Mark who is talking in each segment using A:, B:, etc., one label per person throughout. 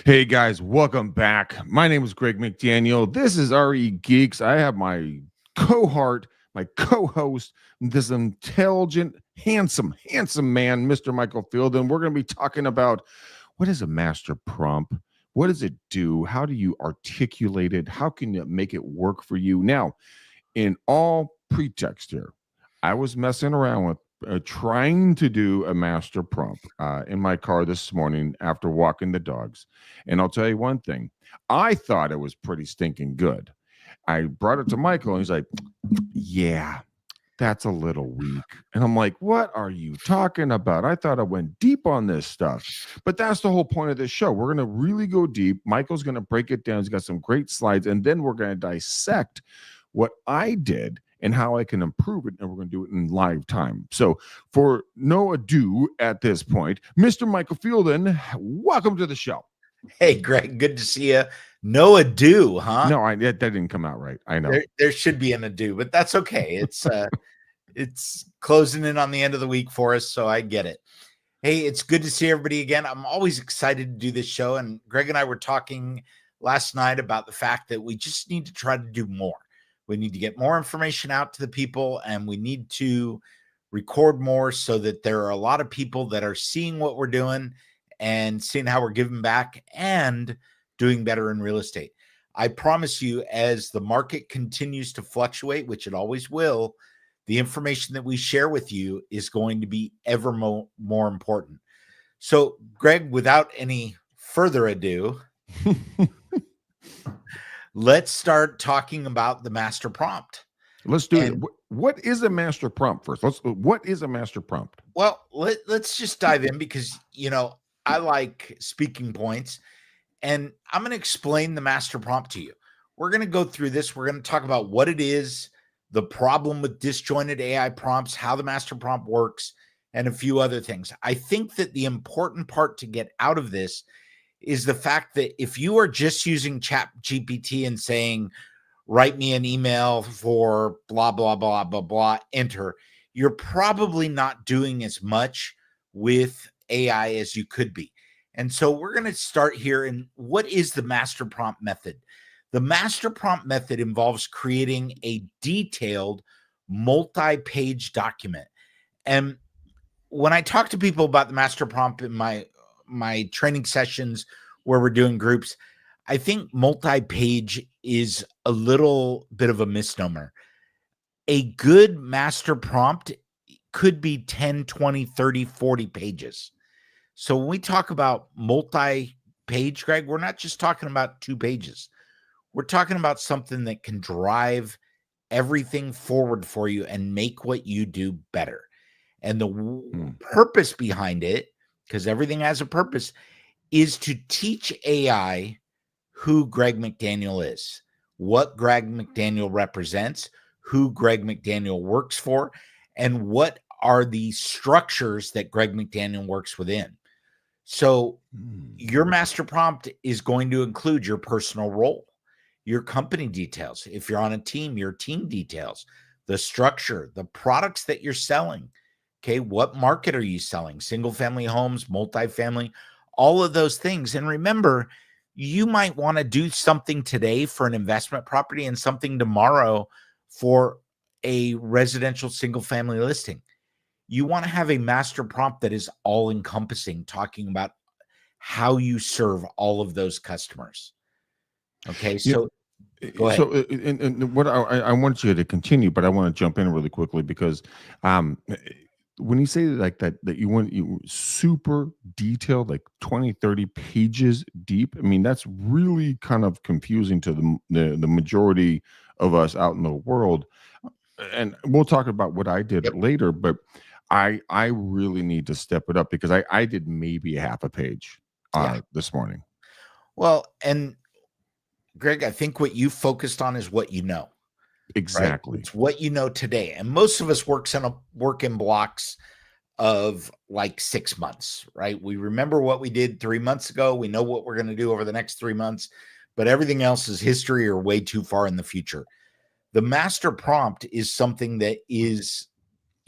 A: Hey guys, welcome back. My name is Greg McDaniel. This is RE Geeks. I have my cohort, my co-host, this intelligent, handsome man, Mr. Michael Field, and we're going to be talking about what is a master prompt? What does it do? How do you articulate it? How can you make it work for you? Now, in all pretext here, I was messing around with trying to do a master prompt in my car this morning after walking the dogs. And I'll tell you one thing, I thought it was pretty stinking good. I brought it to Michael and he's like, yeah, that's a little weak. And I'm like, what are you talking about? I thought I went deep on this stuff. But that's the whole point of this show. We're going to really go deep. Michael's going to break it down. He's got some great slides. And then we're going to dissect what I did and how I can improve it. And we're going to do it in live time. So for no ado at this point, Mr. Michael Fielden, welcome to the show.
B: Hey, Greg, good to see you. No ado, huh?
A: No, that didn't come out right. I know.
B: There should be an ado, but that's okay. It's closing in on the end of the week for us, so I get it. Hey, it's good to see everybody again. I'm always excited to do this show, and Greg and I were talking last night about the fact that we just need to try to do more. We need to get more information out to the people, and we need to record more so that there are a lot of people that are seeing what we're doing and seeing how we're giving back and doing better in real estate. I promise you, as the market continues to fluctuate, which it always will, the information that we share with you is going to be ever more important. So, Greg, without any further ado, let's start talking about the master prompt.
A: Let's do it. What is a master prompt first? What is a master prompt?
B: Well, let's just dive in because, I like speaking points, and I'm going to explain the master prompt to you. We're going to go through this. We're going to talk about what it is, the problem with disjointed AI prompts, how the master prompt works, and a few other things. I think that the important part to get out of this is the fact that if you are just using ChatGPT and saying, write me an email for blah, blah, blah, blah, blah, enter, you're probably not doing as much with AI as you could be. And so we're going to start here. And what is the master prompt method? The master prompt method involves creating a detailed multi-page document. And when I talk to people about the master prompt in my training sessions where we're doing groups, I think multi-page is a little bit of a misnomer. A good master prompt could be 10, 20, 30, 40 pages. So when we talk about multi-page, Greg, we're not just talking about 2 pages. We're talking about something that can drive everything forward for you and make what you do better. And the purpose behind it, because everything has a purpose, is to teach AI who Greg McDaniel is, what Greg McDaniel represents, who Greg McDaniel works for, and what are the structures that Greg McDaniel works within. So your master prompt is going to include your personal role, your company details. If you're on a team, your team details, the structure, the products that you're selling. Okay, what market are you selling? Single family homes, multifamily, all of those things. And remember, you might want to do something today for an investment property and something tomorrow for a residential single family listing. You want to have a master prompt that is all encompassing, talking about how you serve all of those customers. Okay, so go ahead.
A: So, and what I want you to continue, but I want to jump in really quickly because when you say like that you want you super detailed, like 20, 30 pages deep, I mean, that's really kind of confusing to the majority of us out in the world. And we'll talk about what I did later, but I really need to step it up because I did maybe a half a page this morning.
B: Well, and Greg, I think what you focused on is what you know.
A: Exactly.
B: Right? It's what you know today. And most of us work in blocks of like 6 months, right? We remember what we did 3 months ago. We know what we're going to do over the next 3 months, but everything else is history or way too far in the future. The master prompt is something that is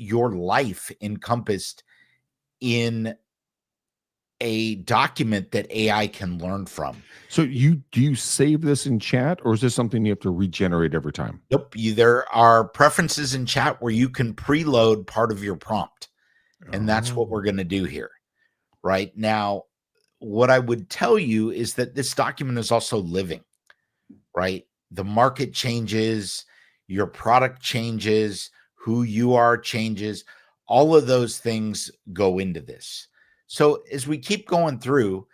B: your life encompassed in a document that AI can learn from.
A: So do you save this in chat, or is this something you have to regenerate every time?
B: Nope. There are preferences in chat where you can preload part of your prompt. And that's what
A: Oh.
B: we're going to do here. Right now, what I would tell you is that this document is also living, right? The market changes, your product changes, who you are changes. All of those things go into this. So as we keep going through,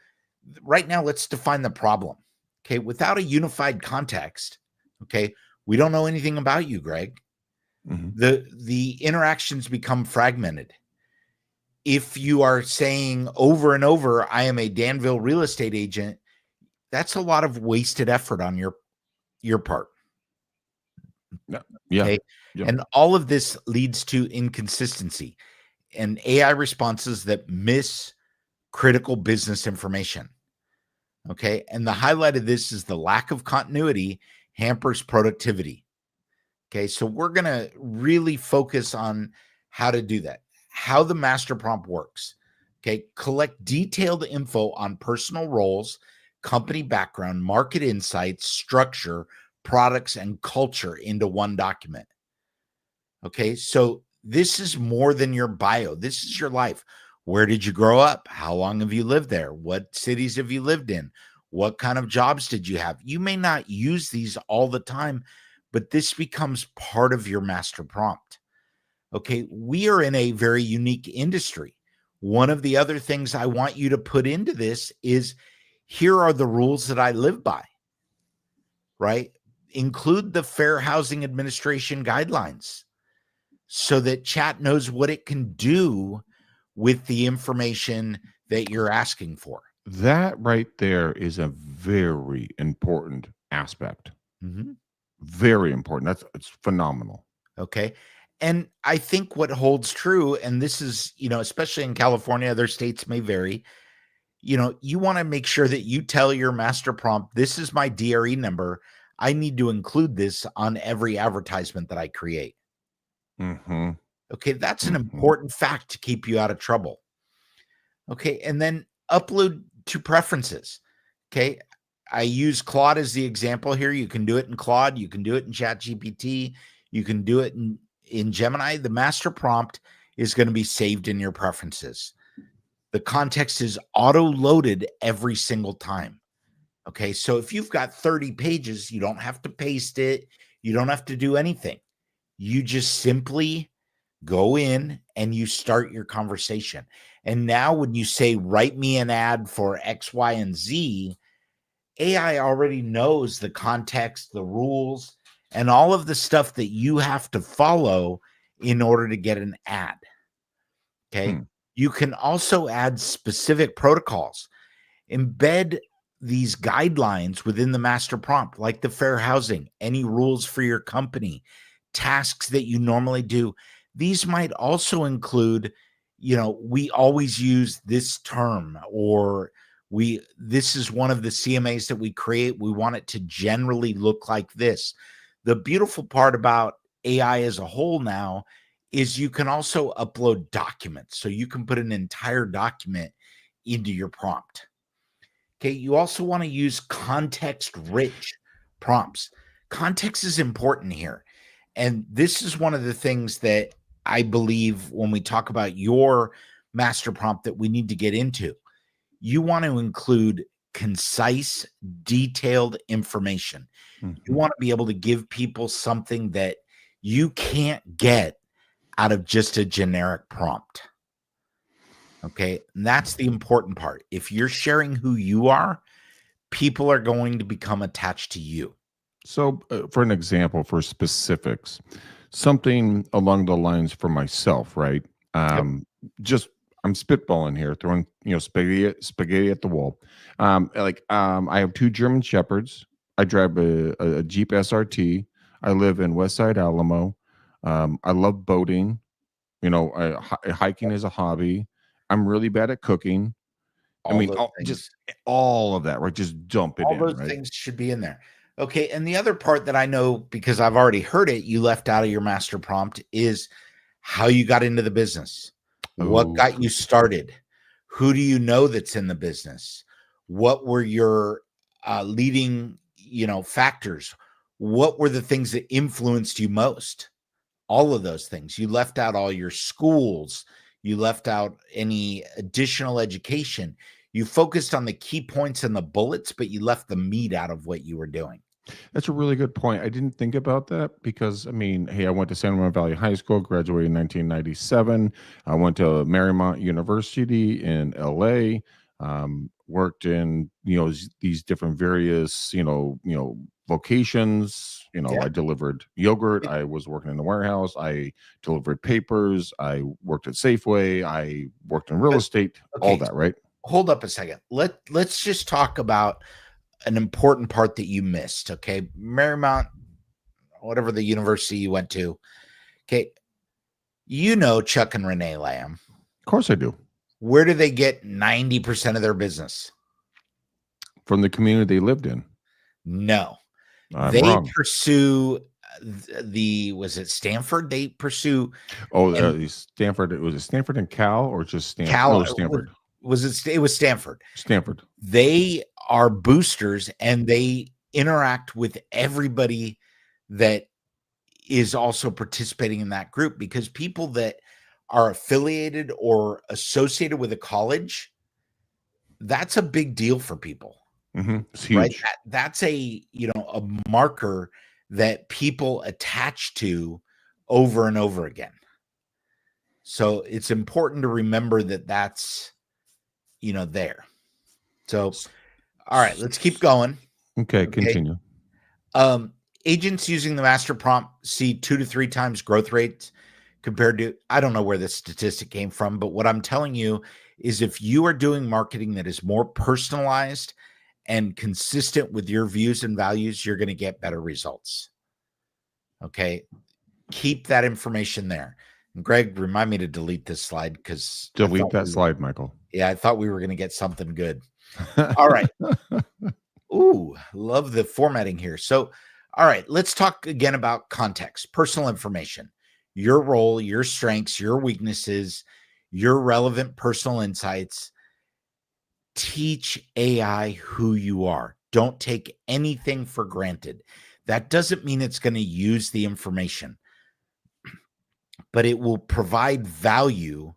B: right now, let's define the problem. Okay. Without a unified context, okay, we don't know anything about you, Greg.
A: Mhm.
B: The interactions become fragmented. If you are saying over and over, I am a Danville real estate agent, that's a lot of wasted effort on your part.
A: Yeah. Yeah.
B: Okay.
A: Yeah.
B: And all of this leads to inconsistency and AI responses that miss critical business information. Okay. And the highlight of this is the lack of continuity hampers productivity. Okay. So we're going to really focus on how to do that, how the master prompt works. Okay. Collect detailed info on personal roles, company background, market insights, structure, products, and culture into one document. Okay. So this is more than your bio. This is your life. Where did you grow up? How long have you lived there? What cities have you lived in? What kind of jobs did you have? You may not use these all the time, but this becomes part of your master prompt. Okay. We are in a very unique industry. One of the other things I want you to put into this is here are the rules that I live by, right? Include the Fair Housing Administration guidelines so that chat knows what it can do with the information that you're asking for.
A: That right there is a very important aspect.
B: Mhm.
A: Very important. It's phenomenal.
B: Okay. And I think what holds true, and this is, especially in California, other states may vary, you want to make sure that you tell your master prompt, this is my DRE number. I need to include this on every advertisement that I create.
A: Mm-hmm.
B: Okay. That's an
A: Mm-hmm.
B: important fact to keep you out of trouble. Okay. And then upload to preferences. Okay. I use Claude as the example here. You can do it in Claude. You can do it in ChatGPT. You can do it in Gemini. The master prompt is going to be saved in your preferences. The context is auto-loaded every single time. Okay. So if you've got 30 pages, you don't have to paste it. You don't have to do anything. You just simply go in and you start your conversation. And now when you say, write me an ad for X, Y, and Z, AI already knows the context, the rules, and all of the stuff that you have to follow in order to get an ad. Okay.
A: Hmm.
B: You can also add specific protocols, embed these guidelines within the master prompt, like the fair housing, any rules for your company, tasks that you normally do. These might also include, we always use this term, or this is one of the CMAs that we create. We want it to generally look like this. The beautiful part about AI as a whole now is you can also upload documents. So you can put an entire document into your prompt. Okay. You also want to use context rich prompts. Context is important here. And this is one of the things that I believe when we talk about your master prompt that we need to get into. You want to include concise, detailed information. You
A: Mm-hmm.
B: want to be able to give people something that you can't get out of just a generic prompt. Okay. And that's the important part. If you're sharing who you are, people are going to become attached to you.
A: So, for an example, for specifics, something along the lines for myself, right?
B: Yep.
A: Um, just I'm spitballing here, throwing spaghetti at the wall. I have two German shepherds. I drive a Jeep SRT. I live in West Side Alamo. I love boating. Hiking is a hobby. I'm really bad at cooking. I
B: All
A: mean,
B: those
A: just
B: things.
A: all of that, right? Just dump it
B: All
A: in,
B: those
A: right?
B: things should be in there. Okay. And the other part that I know, because I've already heard it, you left out of your master prompt is how you got into the business, what
A: Oh,
B: got you started, Who do you know that's in the business? What were your leading, factors? What were the things that influenced you most? All of those things. You left out all your schools. You left out any additional education. You focused on the key points and the bullets, but you left the meat out of what you were doing.
A: That's a really good point. I didn't think about that because, I mean, hey, I went to San Juan Valley High School, graduated in 1997. I went to Marymount University in LA, worked in, these different various, vocations.
B: Yeah.
A: I delivered yogurt. I was working in the warehouse. I delivered papers. I worked at Safeway. I worked in real
B: But
A: estate, all
B: okay,
A: that, right?
B: hold up a second. Let's just talk about an important part that you missed. Okay. Marymount, whatever the university you went to. Okay. Chuck and Renee Lamb.
A: Of course I do.
B: Where do they get 90% of their business?
A: From the community they lived in.
B: No.
A: I'm
B: They
A: wrong.
B: pursue was it Stanford? They pursue
A: Stanford. Was it Stanford and Cal or just Stanford?
B: Cal.
A: No, Stanford.
B: It was Stanford.
A: Stanford.
B: They are boosters and they interact with everybody that is also participating in that group, because people that are affiliated or associated with a college, that's a big deal for people.
A: It's
B: Right?
A: huge.
B: That's a marker that people attach to over and over again. So it's important to remember that that's there. So, all right, let's keep going.
A: Okay, continue.
B: Agents using the master prompt see 2 to 3 times growth rates compared to, I don't know where this statistic came from, but what I'm telling you is if you are doing marketing that is more personalized and consistent with your views and values, you're going to get better results. Okay. Keep that information there. And Greg, remind me to delete this slide because
A: Delete that slide, Michael.
B: Yeah, I thought we were going to get something good. All right. Ooh, love the formatting here. So, all right, let's talk again about context, personal information, your role, your strengths, your weaknesses, your relevant personal insights. Teach AI who you are. Don't take anything for granted. That doesn't mean it's going to use the information, but it will provide value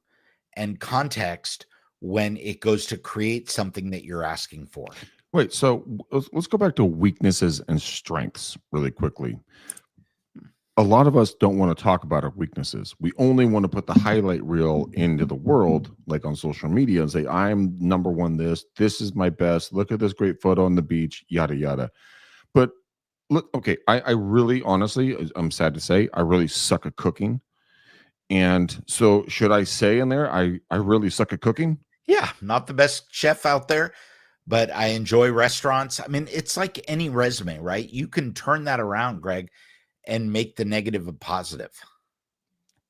B: and context when it goes to create something that you're asking for.
A: Wait, so let's go back to weaknesses and strengths really quickly. A lot of us don't want to talk about our weaknesses. We only want to put the highlight reel into the world, like on social media, and say, I'm number one this is my best. Look at this great photo on the beach, yada, yada. But look, okay, I really, honestly, I'm sad to say, I really suck at cooking. And so should I say in there, I really suck at cooking?
B: Yeah, not the best chef out there, but I enjoy restaurants. I mean, it's like any resume, right? You can turn that around, Greg, and make the negative a positive.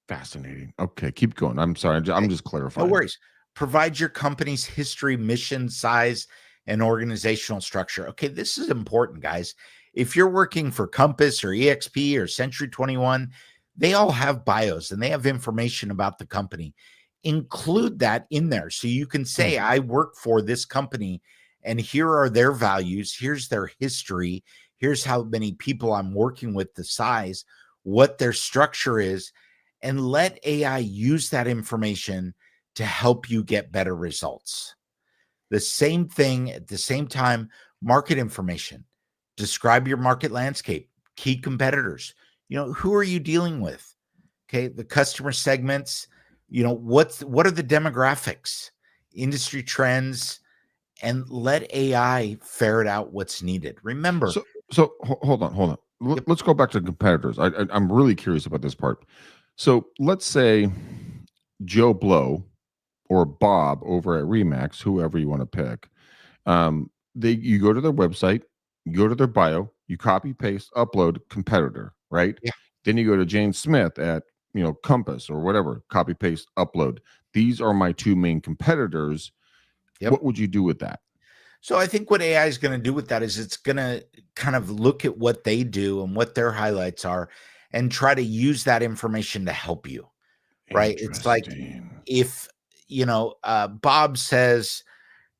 A: Fascinating. Okay, keep going. I'm sorry. I'm just clarifying.
B: No worries. Provide your company's history, mission, size, and organizational structure. Okay, this is important, guys. If you're working for Compass or EXP or Century 21, they all have bios and they have information about the company. Include that in there so you can say, I work for this company and here are their values. Here's their history. Here's how many people I'm working with, the size, what their structure is, and let AI use that information to help you get better results. The same thing at the same time, market information. Describe your market landscape, key competitors. Who are you dealing with? Okay, the customer segments, what are the demographics, industry trends, and let AI ferret out what's needed. Remember,
A: so hold on. Let's go back to competitors. I'm really curious about this part. So let's say Joe Blow or Bob over at Remax, whoever you want to pick. You go to their website, you go to their bio, you copy, paste, upload, competitor, right?
B: Yeah.
A: Then you go to Jane Smith at Compass or whatever, copy, paste, upload. These are my two main competitors.
B: Yep.
A: What would you do with that?
B: So I think what AI is going to do with that is it's going to kind of look at what they do and what their highlights are and try to use that information to help you, right? It's like if Bob says,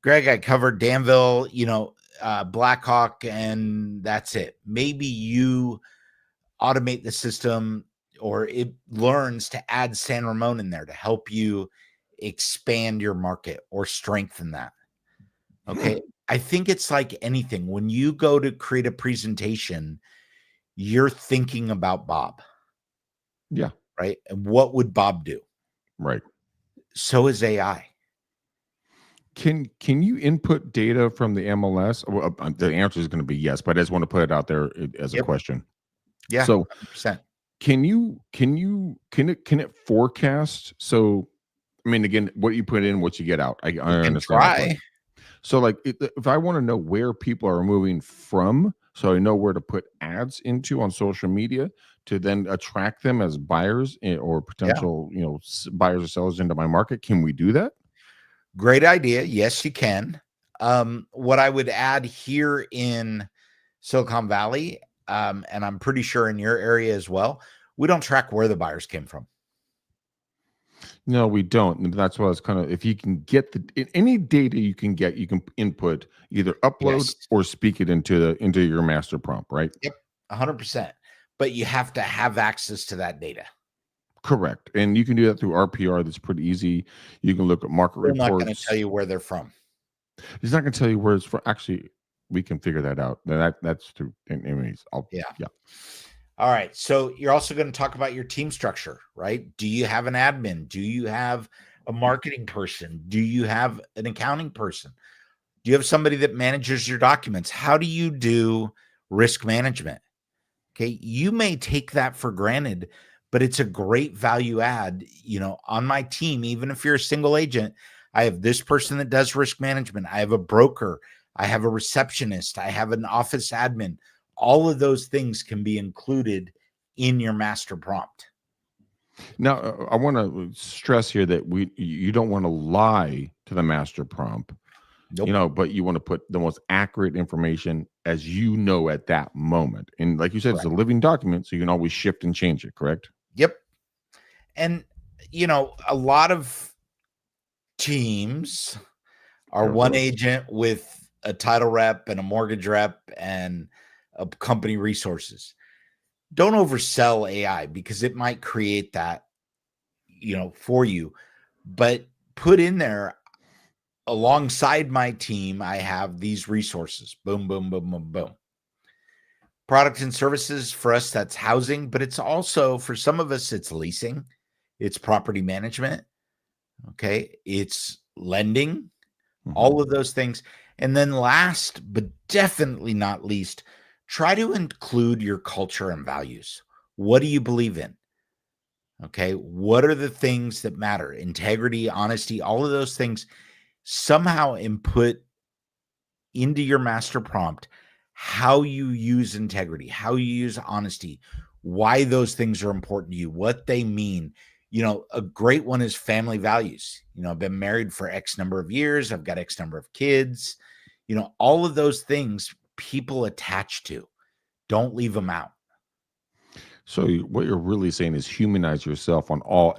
B: Greg, I covered Danville, Blackhawk, and that's it. Maybe you automate the system, or it learns to add San Ramon in there to help you expand your market or strengthen that. Okay. I think it's like anything. When you go to create a presentation, you're thinking about Bob.
A: Yeah.
B: Right. And what would Bob do?
A: Right.
B: So is AI.
A: Can you input data from the MLS? Well, the answer is going to be yes, but I just want to put it out there as a
B: Yep.
A: question.
B: Yeah.
A: So
B: 100%.
A: can it forecast? So, I mean, again, what you put in, what you get out. I
B: You can
A: understand that part.
B: try.
A: So, like, if I want to know where people are moving from, so I know where to put ads into on social media to then attract them as buyers or
B: Yeah.
A: potential, buyers or sellers into my market, can we do that?
B: Great idea. Yes, you can. What I would add here in Silicon Valley, and I'm pretty sure in your area as well, we don't track where the buyers came from.
A: No, we don't. And that's why it's kind of, if you can get any data you can get, you can input, either upload
B: Yes.
A: or speak it into your master prompt, right?
B: Yep. 100%. But you have to have access to that data.
A: Correct. And you can do that through RPR. That's pretty easy. You can look at market
B: They're not going to
A: reports.
B: tell you where they're from.
A: He's not going to tell you where it's from. Actually, we can figure that out. That's through. Anyways,
B: Yeah.
A: Yeah.
B: All right. So you're also going to talk about your team structure, right? Do you have an admin? Do you have a marketing person? Do you have an accounting person? Do you have somebody that manages your documents? How do you do risk management? Okay. You may take that for granted, but it's a great value add. On my team, even if you're a single agent, I have this person that does risk management. I have a broker. I have a receptionist. I have an office admin. All of those things can be included in your master prompt.
A: Now, I want to stress here that you don't want to lie to the master prompt.
B: Nope.
A: But you want to put the most accurate information as at that moment. And like you said,
B: Correct.
A: it's a living document, so you can always shift and change it, correct?
B: Yep. And, a lot of teams are one agent with a title rep and a mortgage rep and a company resources. Don't oversell AI because it might create that, for you. But put in there, alongside my team, I have these resources. Boom, boom, boom, boom, boom. Products and services for us, that's housing, but it's also for some of us, it's leasing, it's property management. Okay. It's lending, all of those things. And then last, but definitely not least, try to include your culture and values. What do you believe in? Okay. What are the things that matter? Integrity, honesty, all of those things. Somehow input into your master prompt how you use integrity, how you use honesty, why those things are important to you, what they mean. A great one is family values. I've been married for X number of years. I've got X number of kids. All of those things people attach to. Don't leave them out.
A: So what you're really saying is humanize yourself on all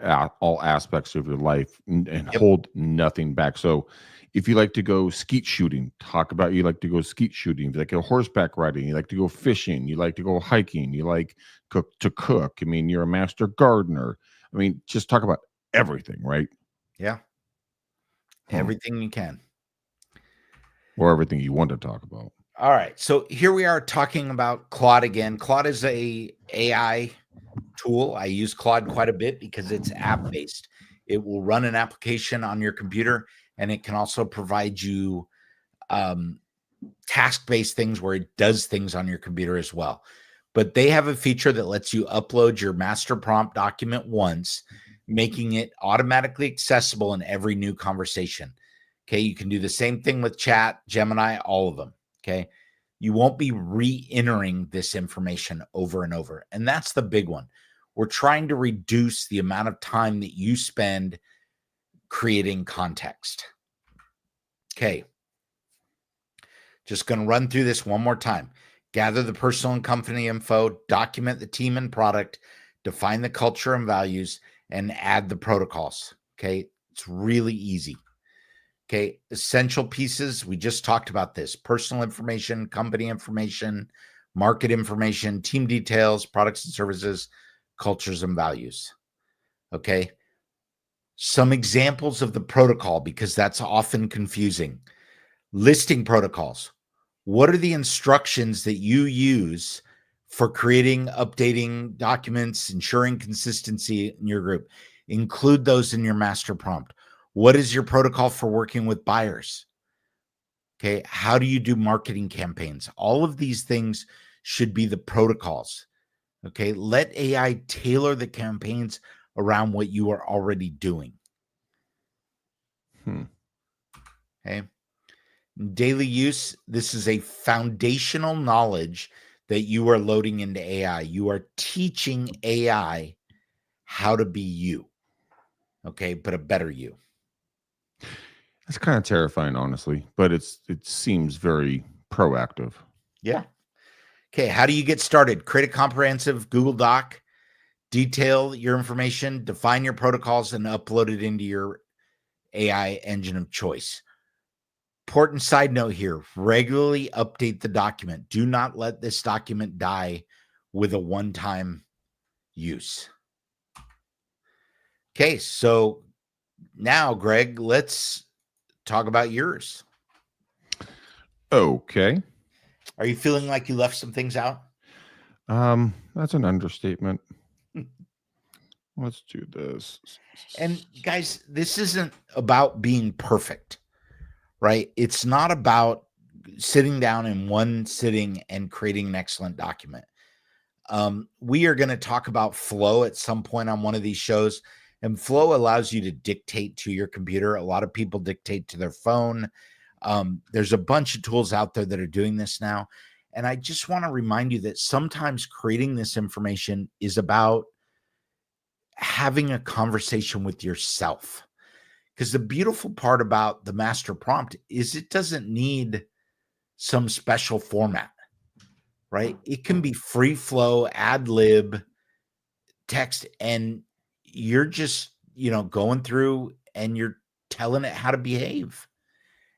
A: aspects of your life and
B: Yep.
A: hold nothing back. So if you like to go skeet shooting, talk about you like to go skeet shooting. If you like to go horseback riding, you like to go fishing, you like to go hiking, you like to cook. I mean, you're a master gardener. I mean, just talk about everything, right?
B: Yeah. Everything you can.
A: Or everything you want to talk about.
B: All right. So here we are talking about Claude again. Claude is a AI tool. I use Claude quite a bit because it's app-based. It will run an application on your computer, and it can also provide you task-based things where it does things on your computer as well. But they have a feature that lets you upload your master prompt document once, making it automatically accessible in every new conversation. Okay. You can do the same thing with Chat, Gemini, all of them. Okay. You won't be re-entering this information over and over. And that's the big one. We're trying to reduce the amount of time that you spend creating context. Okay. Just going to run through this one more time. Gather the personal and company info, document the team and product, define the culture and values, and add the protocols. Okay. It's really easy. Okay. Essential pieces. We just talked about this: personal information, company information, market information, team details, products and services, cultures and values. Okay. Some examples of the protocol, because that's often confusing. Listing protocols. What are the instructions that you use for creating, updating documents, ensuring consistency in your group? Include those in your master prompt. What is your protocol for working with buyers? Okay. How do you do marketing campaigns? All of these things should be the protocols. Okay. Let AI tailor the campaigns around what you are already doing. Okay. Daily use. This is a foundational knowledge that you are loading into AI. You are teaching AI how to be you. Okay. But a better you.
A: It's kind of terrifying, honestly, but it seems very proactive.
B: Yeah. Okay. How do you get started? Create a comprehensive Google Doc, detail your information, define your protocols, and upload it into your AI engine of choice. Important side note here: regularly update the document. Do not let this document die with a one-time use. Okay, so now, Greg, let's talk about yours.
A: Okay.
B: Are you feeling like you left some things out?
A: That's an understatement. Let's do this.
B: And guys, this isn't about being perfect, right? It's not about sitting down in one sitting and creating an excellent document. We are going to talk about flow at some point on one of these shows, and flow allows you to dictate to your computer. A lot of people dictate to their phone. There's a bunch of tools out there that are doing this now. And I just want to remind you that sometimes creating this information is about having a conversation with yourself. Because the beautiful part about the master prompt is it doesn't need some special format, right? It can be free flow, ad lib, text, and you're just, going through and you're telling it how to behave.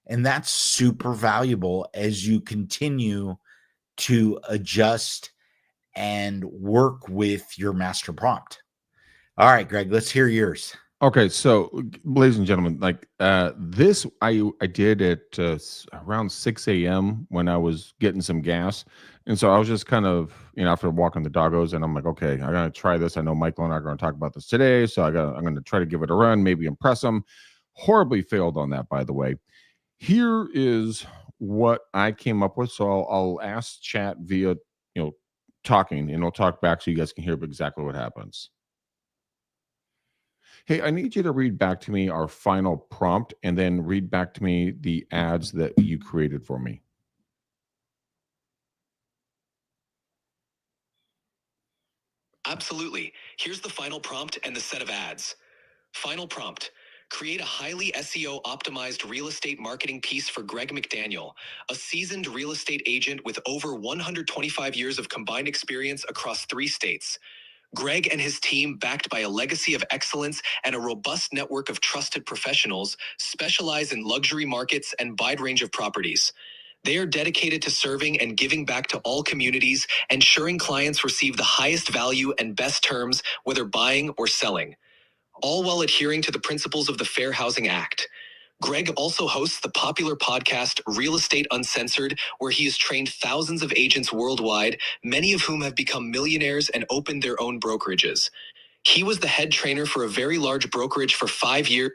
B: And that's super valuable as you continue to adjust and work with your master prompt. All right, Greg, let's hear yours.
A: Okay, so ladies and gentlemen, like this, I did at around 6 a.m. when I was getting some gas, and so I was just kind of after walking the doggos, and I'm like, okay, I gotta try this. I know Michael and I are going to talk about this today, so I'm going to try to give it a run, maybe impress them. Horribly failed on that, by the way. Here is what I came up with. So I'll ask chat via talking, and I'll talk back so you guys can hear exactly what happens. Hey, I need you to read back to me our final prompt and then read back to me the ads that you created for me.
C: Absolutely. Here's the final prompt and the set of ads. Final prompt. Create a highly SEO optimized real estate marketing piece for Greg McDaniel, a seasoned real estate agent with over 125 years of combined experience across 3 states. Greg and his team, backed by a legacy of excellence and a robust network of trusted professionals, specialize in luxury markets and wide range of properties. They are dedicated to serving and giving back to all communities, ensuring clients receive the highest value and best terms, whether buying or selling, all while adhering to the principles of the Fair Housing Act. Greg also hosts the popular podcast Real Estate Uncensored, where he has trained thousands of agents worldwide, many of whom have become millionaires and opened their own brokerages. He was the head trainer for a very large brokerage for 5 years.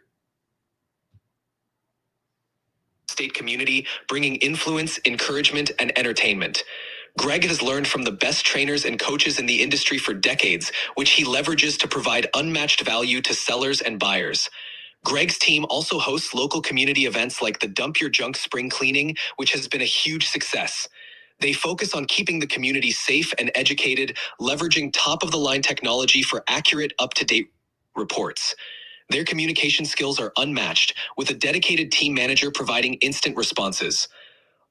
C: State community, bringing influence, encouragement, and entertainment. Greg has learned from the best trainers and coaches in the industry for decades, which he leverages to provide unmatched value to sellers and buyers. Greg's team also hosts local community events like the Dump Your Junk Spring Cleaning, which has been a huge success. They focus on keeping the community safe and educated, leveraging top-of-the-line technology for accurate, up-to-date reports. Their communication skills are unmatched, with a dedicated team manager providing instant responses.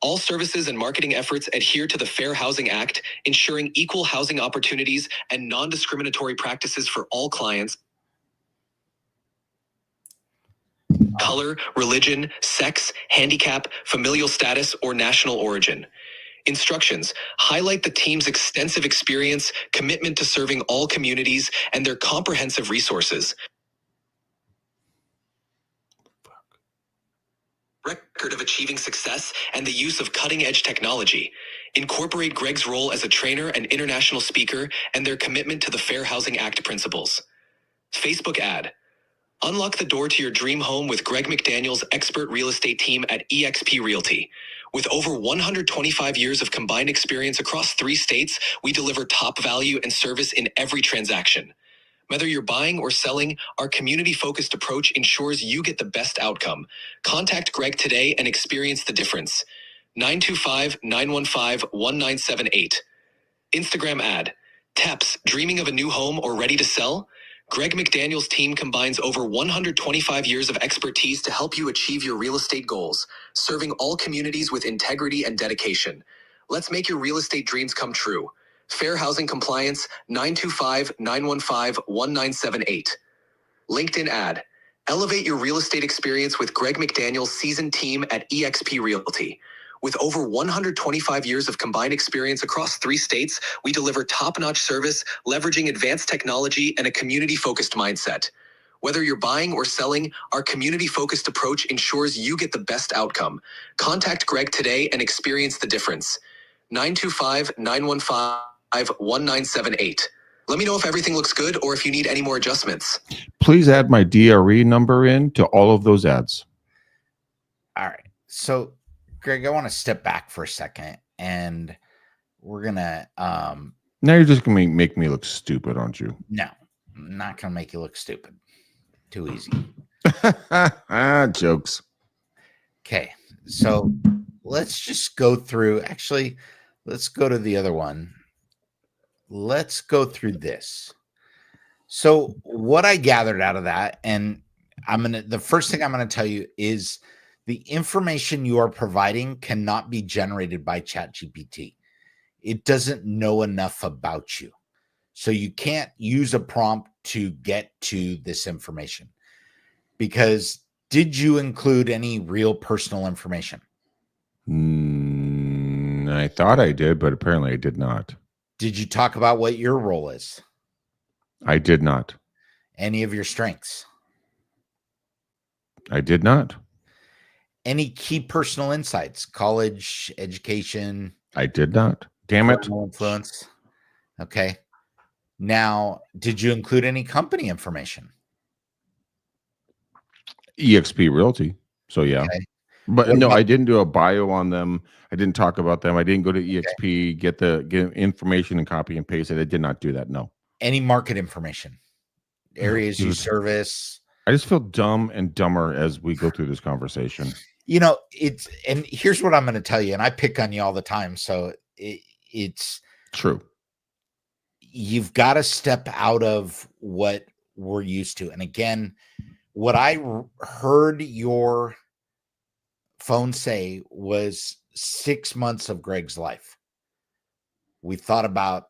C: All services and marketing efforts adhere to the Fair Housing Act, ensuring equal housing opportunities and non-discriminatory practices for all clients. color, religion, sex, handicap, familial status, or national origin. Instructions: highlight the team's extensive experience, commitment to serving all communities, and their comprehensive resources. Record of achieving success and the use of cutting-edge technology. Incorporate Greg's role as a trainer and international speaker and their commitment to the Fair Housing Act principles. Facebook ad. Unlock the door to your dream home with Greg McDaniel's expert real estate team at eXp Realty. With over 125 years of combined experience across 3 states, we deliver top value and service in every transaction. Whether you're buying or selling, our community-focused approach ensures you get the best outcome. Contact Greg today and experience the difference. 925-915-1978. Instagram ad. Taps, dreaming of a new home or ready to sell? Greg McDaniel's team combines over 125 years of expertise to help you achieve your real estate goals, serving all communities with integrity and dedication. Let's make your real estate dreams come true. Fair Housing Compliance, 925-915-1978. LinkedIn ad. Elevate your real estate experience with Greg McDaniel's seasoned team at eXp Realty. With over 125 years of combined experience across 3 states, we deliver top-notch service, leveraging advanced technology and a community-focused mindset. Whether you're buying or selling, our community-focused approach ensures you get the best outcome. Contact Greg today and experience the difference. 925-915-1978. Let me know if everything looks good or if you need any more adjustments.
A: Please add my DRE number in to all of those ads.
B: All right. So, Greg, I want to step back for a second, and we're going to...
A: Now you're just going to make me look stupid, aren't you?
B: No, I'm not going to make you look stupid. Too easy.
A: Jokes.
B: Okay. So, let's just go through... Actually, let's go to the other one. Let's go through this. So what I gathered out of that, and the first thing I'm going to tell you is the information you are providing cannot be generated by ChatGPT. It doesn't know enough about you. So you can't use a prompt to get to this information. Because did you include any real personal information?
A: I thought I did, but apparently I did not.
B: Did you talk about what your role is?
A: I did not.
B: Any of your strengths?
A: I did not.
B: Any key personal insights? College, education?
A: I did not. Damn it.
B: Influence. Okay. Now, did you include any company information?
A: eXp Realty. So yeah. Okay. But no, I didn't do a bio on them. I didn't talk about them. I didn't go to eXp, get information and copy and paste it. I did not do that. No.
B: Any market information, areas you service.
A: I just feel dumb and dumber as we go through this conversation.
B: You know, and here's what I'm going to tell you, and I pick on you all the time. So it's
A: true.
B: You've got to step out of what we're used to. And again, what I heard your phone say was 6 months of Greg's life. We thought about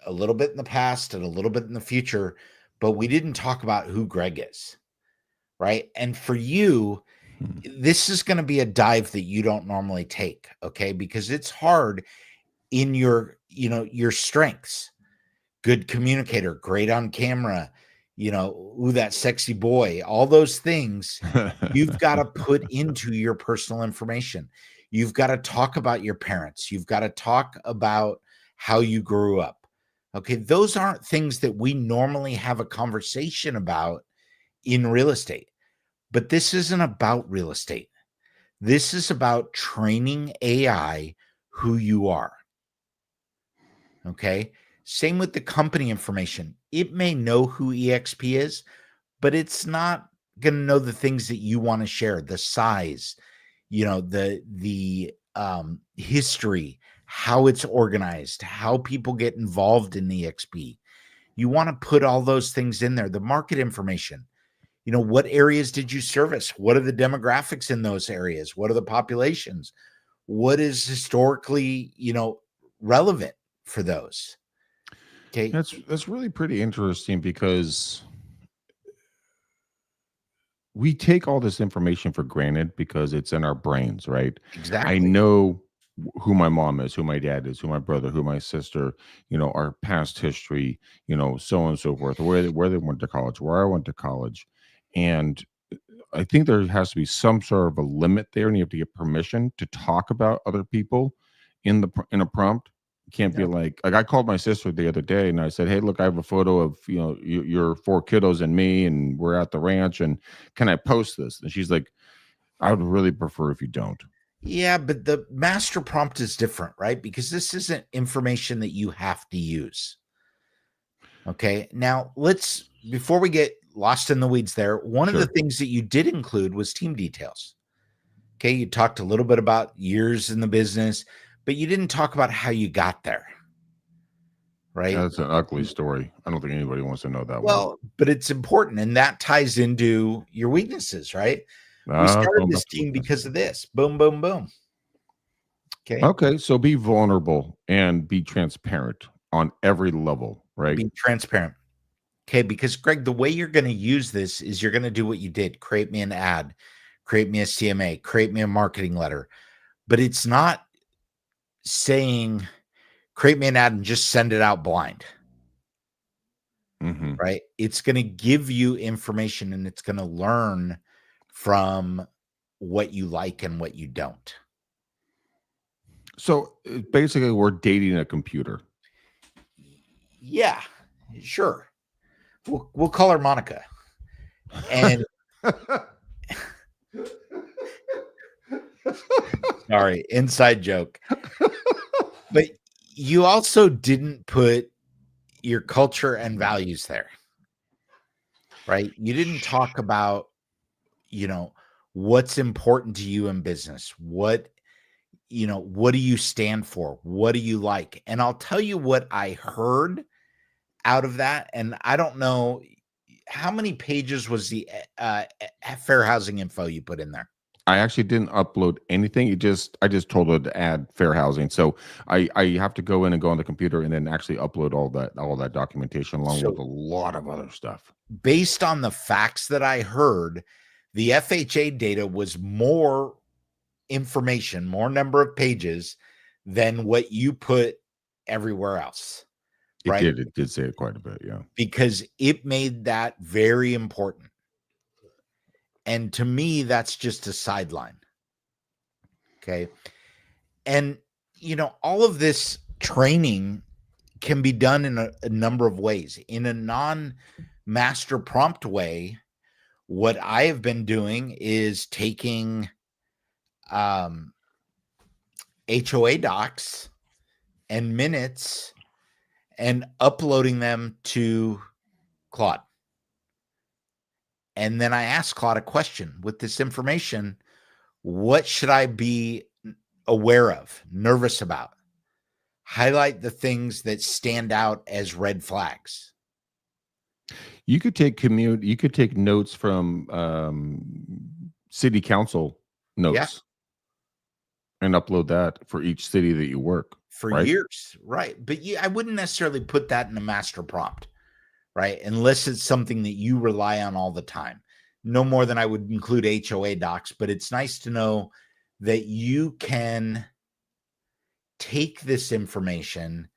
B: a little bit in the past and a little bit in the future, but we didn't talk about who Greg is, right? And for you, this is going to be a dive that you don't normally take, okay? Because it's hard in your strengths. Good communicator, great on camera, ooh, that sexy boy, all those things you've got to put into your personal information. You've got to talk about your parents. You've got to talk about how you grew up. Okay. Those aren't things that we normally have a conversation about in real estate, but this isn't about real estate. This is about training AI who you are. Okay. Same with the company information. It may know who eXp is, but it's not going to know the things that you want to share, the size, the history, how it's organized, how people get involved in eXp. You want to put all those things in there. The market information, what areas did you service? What are the demographics in those areas? What are the populations? What is historically, relevant for those? Okay.
A: That's really pretty interesting because we take all this information for granted because it's in our brains, right? I
B: Exactly.
A: know who my mom is, who my dad is, who my brother, who my sister, our past history, so on and so forth, where they went to college, where I went to college. And I think there has to be some sort of a limit there, and you have to get permission to talk about other people in a prompt. You can't be
B: Yep.
A: like I called my sister the other day and I said, "Hey, look, I have a photo of your four kiddos and me, and we're at the ranch, and can I post this?" And she's like, "I would really prefer if you don't."
B: Yeah, but the master prompt is different, right? Because this isn't information that you have to use. Okay. Now, before we get lost in the weeds there, one of the
A: Sure.
B: things that you did include was team details. Okay. You talked a little bit about years in the business, but you didn't talk about how you got there, right?
A: That's an ugly story. I don't think anybody wants to know that one.
B: Well, but it's important, and that ties into your weaknesses, right? We started
A: Going
B: this
A: back to
B: team
A: weaknesses.
B: because of this. Boom, boom, boom. Okay.
A: Okay, so be vulnerable and be transparent on every level, right?
B: Be transparent. Okay, because Greg, the way you're going to use this is you're going to do what you did: create me an ad, create me a CMA, create me a marketing letter. But it's not saying create me an ad and just send it out blind,
A: Hmm.
B: right? It's going to give you information and it's going to learn from what you like and what you don't.
A: So basically, we're dating a computer.
B: Yeah, sure. We'll call her Monica. And sorry, inside joke. But you also didn't put your culture and values there, right? You didn't talk about, what's important to you in business. What do you stand for? What do you like? And I'll tell you what I heard out of that. And I don't know how many pages was the fair housing info you put in there.
A: I actually didn't upload anything. I just told her to add fair housing. So I have to go in and go on the computer and then actually upload all that documentation along with
B: So
A: a lot of other stuff.
B: based on the facts that I heard, the FHA data was more information, more number of pages than what you put everywhere else, right?
A: It did say it quite a bit, yeah.
B: Because it made that very important. And to me, that's just a sideline. Okay. And, all of this training can be done in a number of ways. In a non master prompt way, what I have been doing is taking HOA docs and minutes and uploading them to Claude. And then I ask Claude a question: with this information, what should I be aware of, nervous about? Highlight the things that stand out as red flags.
A: You could take notes from city council
B: Yeah,
A: notes and upload that for each city that you work,
B: for
A: right?
B: years, right? But I wouldn't necessarily put that in a master prompt, right? Unless it's something that you rely on all the time. No more than I would include HOA docs, but it's nice to know that you can take this information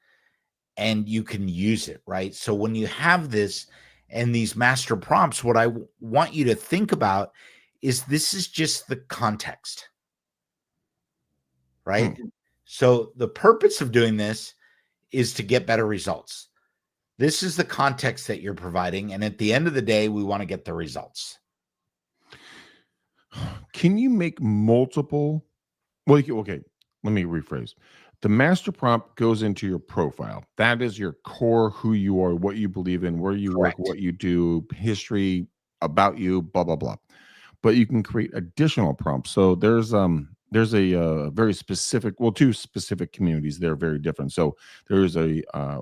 B: and you can use it, right? So when you have this and these master prompts, what I want you to think about is this is just the context, right?
A: Hmm.
B: So the purpose of doing this is to get better results. This is the context that you're providing. And at the end of the day, we want to get the results.
A: Can you make multiple? Well, okay, let me rephrase. The master prompt goes into your profile. That is your core, who you are, what you believe in, where you work,
B: Correct.
A: what you do, history about you, blah blah blah. But you can create additional prompts. So there's a very specific, well, two specific communities. They're very different. So there's a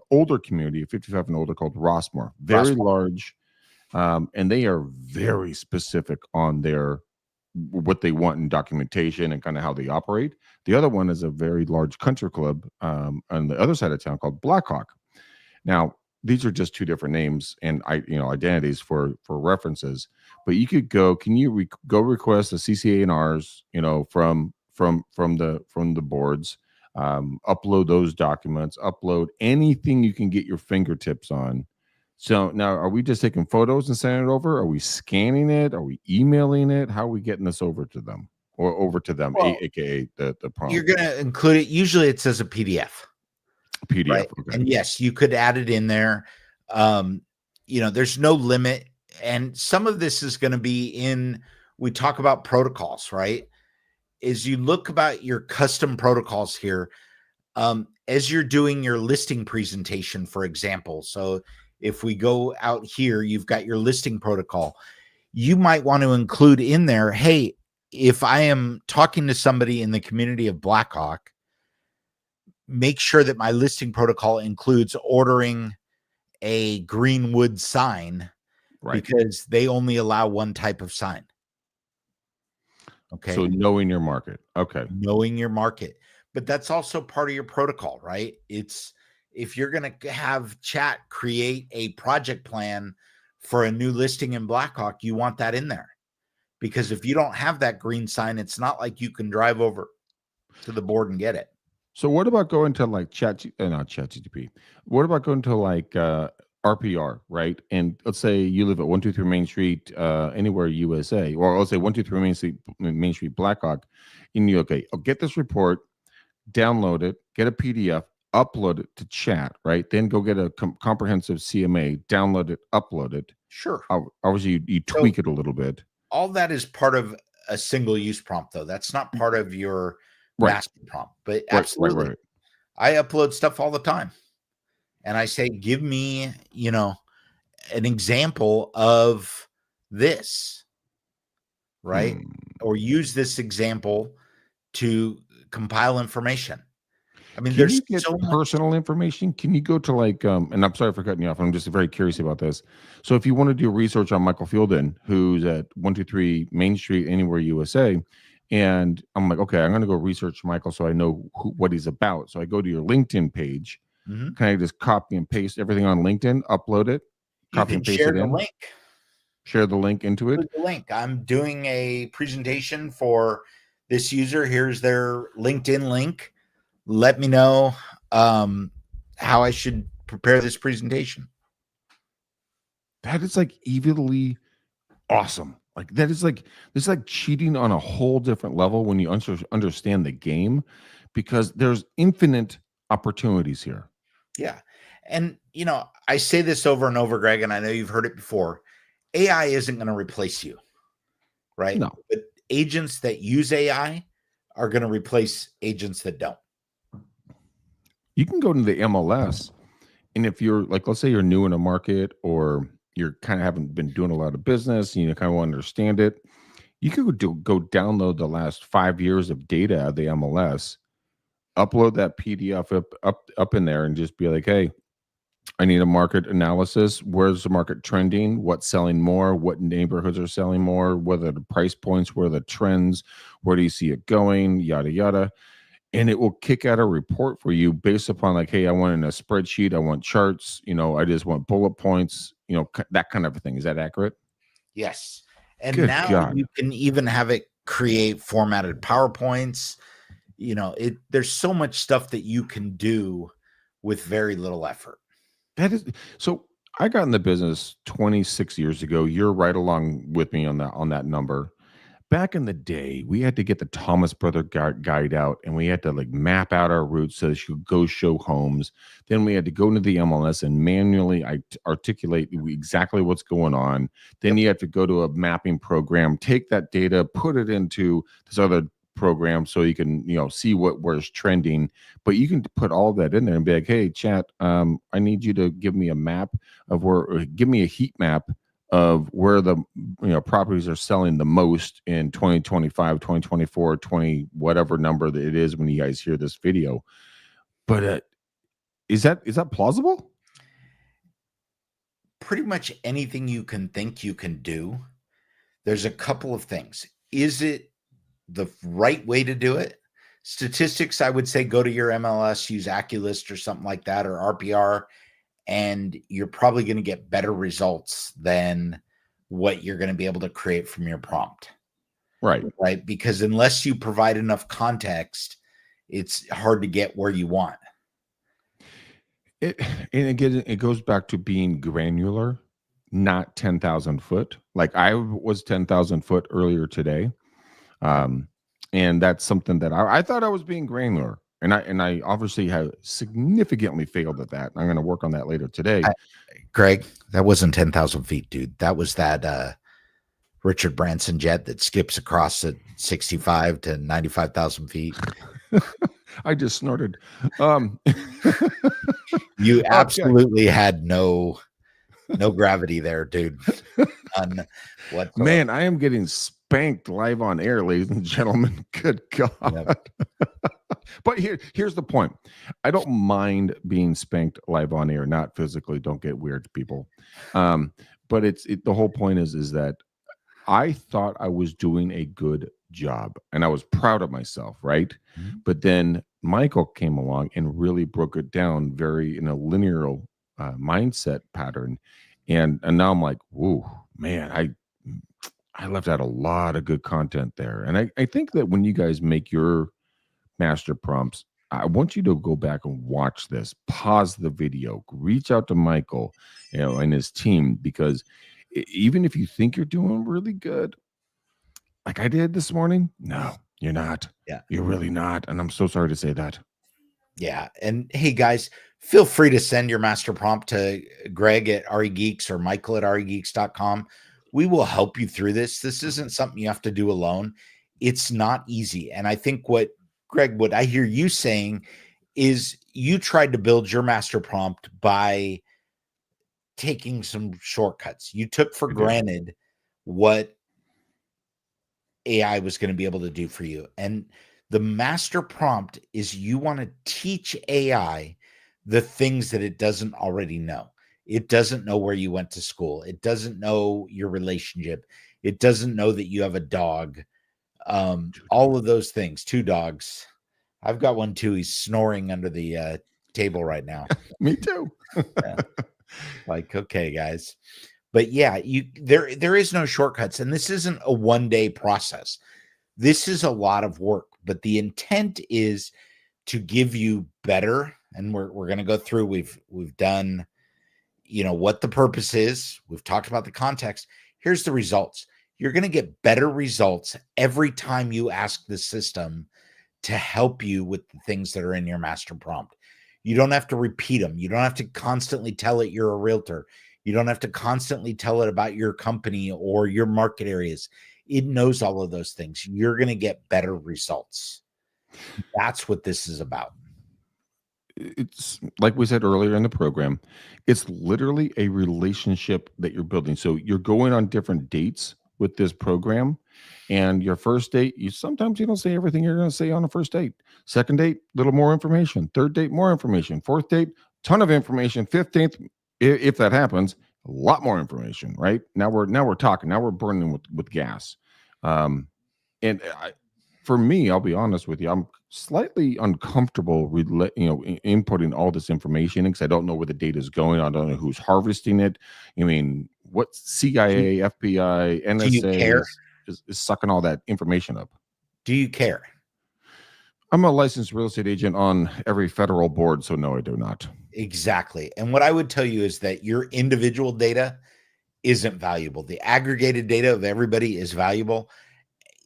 A: older community, 55 and older, called Rossmore, very
B: Rossmore.
A: large, and they are very specific on their what they want in documentation and kind of how they operate. The other one is a very large country club on the other side of town called Blackhawk. Now, these are just two different names and identities for references. But you could go. Can you go request the CCA&Rs, from the boards, upload those documents, upload anything you can get your fingertips on. So now, are we just taking photos and sending it over? Are we scanning it? Are we emailing it? How are we getting this over to them, or over to them,
B: Well,
A: aka the
B: you're
A: prompt
B: going to include it. Usually it's as a PDF.
A: PDF?
B: Right.
A: Okay.
B: And yes, you could add it in there. There's no limit. And some of this is going to be we talk about protocols, right? As you look about your custom protocols here, as you're doing your listing presentation, for example. So if we go out here, you've got your listing protocol. You might want to include in there, hey, if I am talking to somebody in the community of Blackhawk, make sure that my listing protocol includes ordering a green wood sign,
A: Right.
B: because they only allow one type of sign. Okay.
A: So knowing your market. Okay.
B: Knowing your market. But that's also part of your protocol, right? It's if you're going to have chat create a project plan for a new listing in Blackhawk, you want that in there. Because if you don't have that green sign, it's not like you can drive over to the board and get it.
A: So what about going to like not ChatGPT? What about going to like RPR, right? And let's say you live at 123 Main Street, anywhere USA, or let's say 123 Main Street, Blackhawk, and I'll get this report, download it, get a PDF, upload it to chat, right? Then go get a comprehensive CMA, download it, upload it.
B: Sure.
A: Obviously, you tweak it a little bit.
B: All that is part of a single use prompt, though. That's not part of your master prompt. But absolutely,
A: right.
B: I upload stuff all the time. And I say, give me, an example of this, right? Or use this example to compile information. I mean,
A: Can you get personal information? Can you go to like, and I'm sorry for cutting you off. I'm just very curious about this. So if you want to do research on Michael Fielden, who's at 123 Main Street, anywhere USA, and I'm like, okay, I'm going to go research Michael so I know what he's about. So I go to your LinkedIn page. Can I just copy and paste everything on LinkedIn, upload it, copy and paste it in?
B: Link.
A: Share the link into it.
B: The link. I'm doing a presentation for this user. Here's their LinkedIn link. Let me know how I should prepare this presentation.
A: That is like evilly awesome. Like that is like, it's like cheating on a whole different level when you understand the game, because there's infinite opportunities here.
B: Yeah. And, I say this over and over, Greg, and I know you've heard it before. AI isn't going to replace you, right?
A: No.
B: But agents that use AI are going to replace agents that don't.
A: You can go to the MLS, and if you're like, let's say you're new in a market, or you're kind of haven't been doing a lot of business and you kind of want to understand it, you could go download the last 5 years of data of the MLS, upload that PDF up in there, and just be like, hey, I need a market analysis. Where's the market trending? What's selling more? What neighborhoods are selling more? What are the price points? Where are the trends? Where do you see it going? Yada, yada. And it will kick out a report for you based upon like, hey, I want in a spreadsheet. I want charts. I just want bullet points, that kind of a thing. Is that accurate?
B: Yes. And
A: Good
B: now
A: God.
B: You can even have it create formatted PowerPoints. There's so much stuff that you can do with very little effort.
A: That is so. I got in the business 26 years ago. You're right along with me on that number. Back in the day, we had to get the Thomas Brother guide out, and we had to like map out our routes so that you could go show homes. Then we had to go into the MLS and manually articulate exactly what's going on. Then you have to go to a mapping program, take that data, put it into this other program so you can see where's trending. But you can put all of that in there and be like, hey, chat, I need you to give me a map of give me a heat map of where the properties are selling the most in 2025, 2024, 20 whatever number that it is when you guys hear this video. But is that plausible?
B: Pretty much anything you can think you can do. There's a couple of things. Is it the right way to do it? Statistics, I would say go to your MLS, use AccuList or something like that, or RPR, and you're probably going to get better results than what you're going to be able to create from your prompt.
A: Right.
B: Right. Because unless you provide enough context, it's hard to get where you want.
A: And again, it goes back to being granular, not 10,000 foot. Like I was 10,000 foot earlier today. And that's something that I thought I was being granular. And I obviously have significantly failed at that. I'm going to work on that later today.
B: Greg, that wasn't 10,000 feet, dude. That was that Richard Branson jet that skips across at 65 to 95,000 feet.
A: I just snorted.
B: You absolutely had no gravity there, dude. None whatsoever.
A: Man, I am getting spanked live on air, ladies and gentlemen. Good God. Yep. But here's the point. I don't mind being spanked live on air, not physically. Don't get weird, people. But the whole point is that I thought I was doing a good job and I was proud of myself, right? Mm-hmm. But then Michael came along and really broke it down very in a linear mindset pattern. And now I'm like, whoa, man, I left out a lot of good content there. And I think that when you guys make your master prompts, I want you to go back and watch this, pause the video, reach out to Michael, and his team, because even if you think you're doing really good, like I did this morning, no, you're not.
B: Yeah,
A: you're really not. And I'm so sorry to say that.
B: Yeah. And hey, guys, feel free to send your master prompt to Greg at REGeeks or Michael at REGeeks.com. We will help you through this. This isn't something you have to do alone. It's not easy. And I think Greg, what I hear you saying is you tried to build your master prompt by taking some shortcuts. You took for granted what AI was going to be able to do for you. And the master prompt is you want to teach AI the things that it doesn't already know. It doesn't know where you went to school. It doesn't know your relationship. It doesn't know that you have a dog. All of those things. 2 dogs. I've got one too. He's snoring under the table right now.
A: Me too.
B: Yeah. Like, okay, guys. But yeah, there is no shortcuts, and this isn't a one-day process. This is a lot of work, but the intent is to give you better. And we're going to go through. We've done, what the purpose is. We've talked about the context. Here's the results. You're going to get better results every time you ask the system to help you with the things that are in your master prompt. You don't have to repeat them. You don't have to constantly tell it you're a realtor. You don't have to constantly tell it about your company or your market areas. It knows all of those things. You're going to get better results. That's what this is about.
A: It's like we said earlier in the program, it's literally a relationship that you're building. So you're going on different dates with this program, and your first date, sometimes you don't say everything you're going to say on a first date. Second date, a little more information. Third date, more information. Fourth date, ton of information. 15th, if that happens, a lot more information. Right now we're talking. Now we're burning with gas. For me, I'll be honest with you, I'm slightly uncomfortable inputting all this information because I don't know where the data is going. I don't know who's harvesting it. I mean, what CIA, FBI, NSA is sucking all that information up.
B: Do you care?
A: I'm a licensed real estate agent on every federal board, so no, I do not.
B: Exactly. And what I would tell you is that your individual data isn't valuable. The aggregated data of everybody is valuable.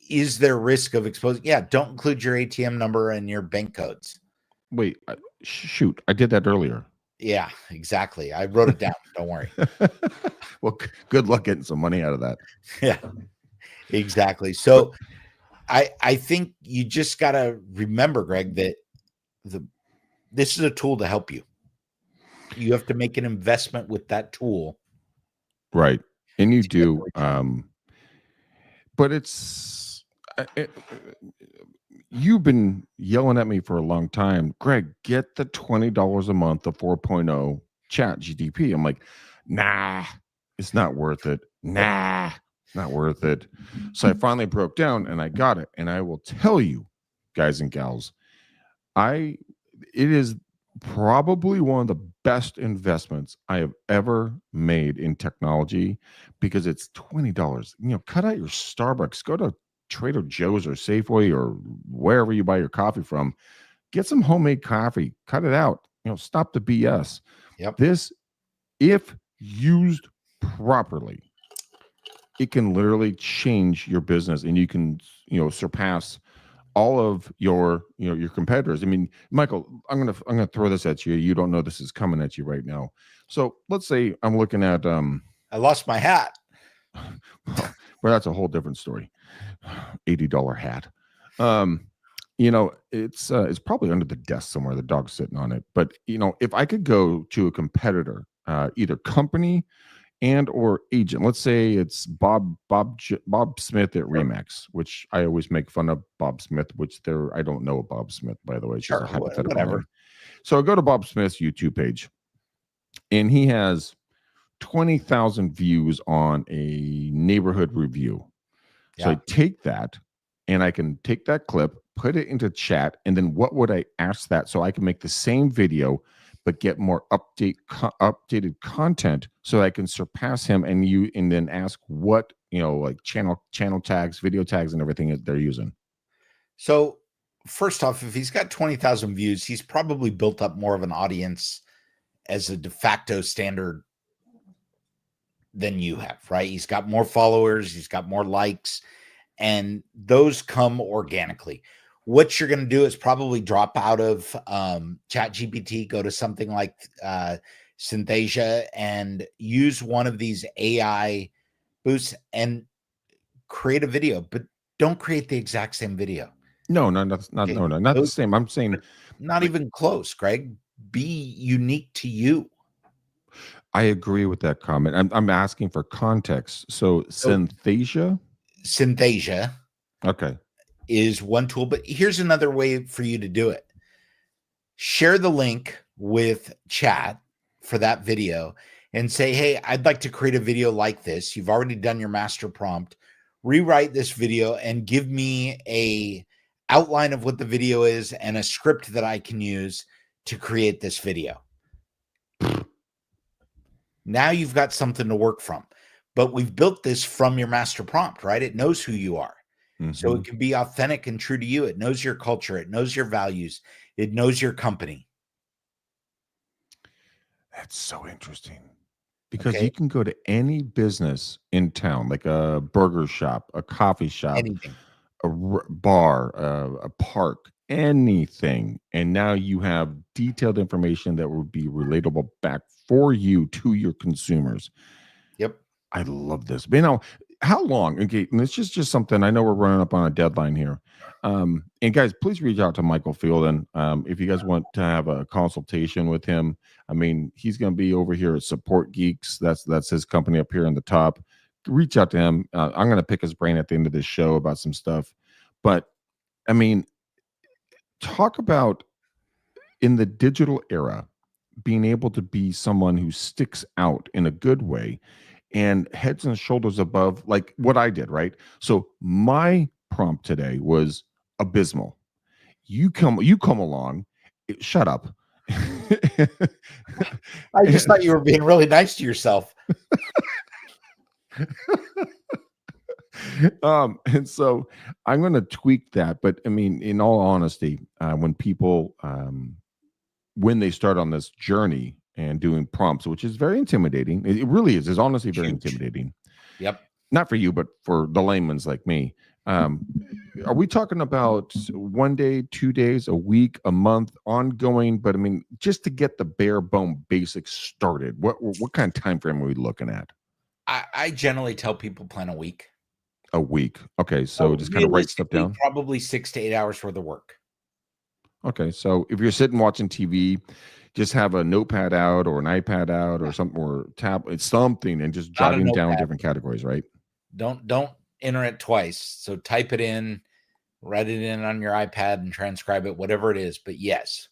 B: Is there risk of exposing? Yeah, don't include your ATM number and your bank codes.
A: Wait, shoot, I did that earlier.
B: Yeah, exactly. I wrote it down. Don't worry.
A: Well, good luck getting some money out of that.
B: Yeah, exactly. So I think you just got to remember, Greg, that this is a tool to help you. You have to make an investment with that tool.
A: Right. And you do. But you've been yelling at me for a long time. Greg, get the $20 a month of 4.0 ChatGPT. I'm like, nah, it's not worth it. Nah, not worth it. So I finally broke down and I got it. And I will tell you, guys and gals, it is probably one of the best investments I have ever made in technology because it's $20. Cut out your Starbucks, go to Trader Joe's or Safeway or wherever you buy your coffee from. Get some homemade coffee, cut it out. Stop the BS.
B: Yep.
A: This, if used properly, it can literally change your business, and you can, surpass all of your your competitors. I mean, Michael, I'm gonna throw this at you. You don't know this is coming at you right now. So let's say I'm looking at
B: I lost my hat.
A: well, that's a whole different story. $80 hat. It's probably under the desk somewhere. The dog's sitting on it. But if I could go to a competitor, either company and or agent. Let's say it's Bob Smith at Remax, which I always make fun of Bob Smith, I don't know Bob Smith, by the way. It's just a hypothetical
B: whatever.
A: name. So I go to Bob Smith's YouTube page, and he has 20,000 views on a neighborhood review. So I take that, and I can take that clip, put it into chat, and then what would I ask that so I can make the same video but get more updated content so I can surpass him, and then ask what, like channel tags, video tags, and everything that they're using.
B: So first off, if he's got 20,000 views, he's probably built up more of an audience as a de facto standard than you have, right? He's got more followers, he's got more likes, and those come organically. What you're going to do is probably drop out of ChatGPT, go to something like Synthesia, and use one of these AI boosts and create a video, but don't create the exact same video.
A: No, not okay. No, not the same. I'm saying
B: not even close, Greg. Be unique to you.
A: I agree with that comment. I'm asking for context. So Synthesia?
B: Synthesia.
A: Okay.
B: Is one tool, but here's another way for you to do it. Share the link with chat for that video and say, hey, I'd like to create a video like this. You've already done your master prompt. Rewrite this video and give me a outline of what the video is and a script that I can use to create this video. Now you've got something to work from. But we've built this from your master prompt, right? It knows who you are. So it can be authentic and true to you. It knows your culture. It knows your values. It knows your company.
A: That's so interesting, because you can go to any business in town, like a burger shop, a coffee shop,
B: anything,
A: a bar, a park, anything. And now you have detailed information that would be relatable back for you to your consumers.
B: Yep.
A: I love this. But how long? Okay, and it's just something. I know we're running up on a deadline here. And guys, please reach out to Michael Fielden if you guys want to have a consultation with him. I mean, he's going to be over here at Support Geeks. That's his company up here on the top. Reach out to him. I'm going to pick his brain at the end of this show about some stuff. But I mean, talk about in the digital era being able to be someone who sticks out in a good way and heads and shoulders above, like what I did, right? So my prompt today was abysmal. You come along, shut up.
B: I just thought you were being really nice to yourself.
A: And so I'm going to tweak that. But I mean, in all honesty, when people, when they start on this journey and doing prompts, which is very intimidating, it really is. It's honestly very intimidating.
B: Yep.
A: Not for you, but for the layman's like me. Are we talking about 1 day, 2 days, a week, a month, ongoing? But I mean, just to get the bare bone basics started, what kind of time frame are we looking at?
B: I generally tell people plan a week.
A: A week. Okay. So just kind of write stuff down.
B: Probably 6 to 8 hours worth of work.
A: Okay. So if you're sitting watching TV, just have a notepad out or an iPad out or something, or tablet, something, and just jotting down different categories, right?
B: Don't enter it twice. So type it in, write it in on your iPad and transcribe it, whatever it is. But yes,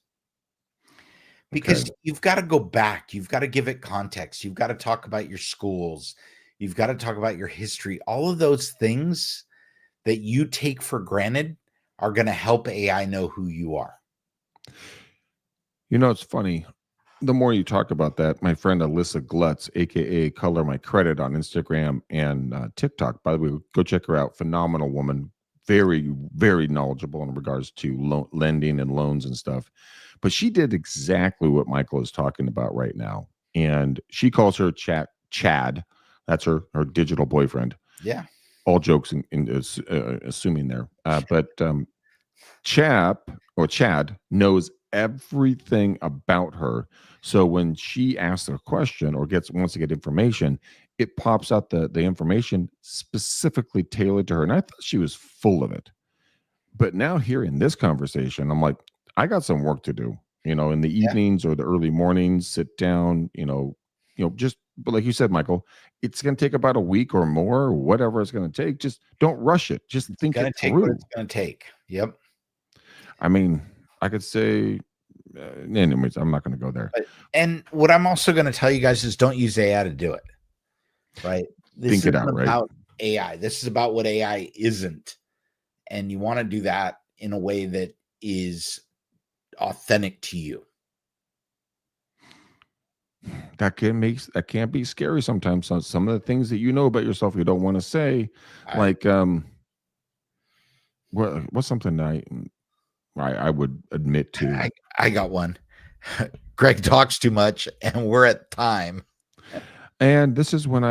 B: because you've got to go back. You've got to give it context. You've got to talk about your schools. You've got to talk about your history. All of those things that you take for granted are going to help AI know who you are.
A: You know, it's funny. the more you talk about that, my friend Alyssa Glutz, aka Color My Credit on Instagram and TikTok, by the way, go check her out. Phenomenal woman, very, very knowledgeable in regards to lending and loans and stuff. But she did exactly what Michael is talking about right now. And she calls her Chad. That's her digital boyfriend.
B: Yeah.
A: All jokes assuming there. But Chad knows everything about her. So when she asks a question or wants to get information, it pops out the information specifically tailored to her. And I thought she was full of it. But now hearing this conversation, I'm like, I got some work to do. In the evenings or the early mornings, sit down, just but like you said, Michael, it's going to take about a week or more, or whatever it's going to take. Just don't rush it. Just think it
B: Take
A: through.
B: what it's going to take. Yep.
A: I mean, I could say, anyways, I'm not going to go there.
B: And what I'm also going to tell you guys is don't use AI to do it. Right. This
A: Think it out, right?
B: About AI. This is about what AI isn't. And you want to do that in a way that is authentic to you.
A: That can be scary sometimes. Some of the things that you know about yourself you don't want to say, like what's something I would admit to.
B: I got one. Greg talks too much, and we're at time.
A: And this is when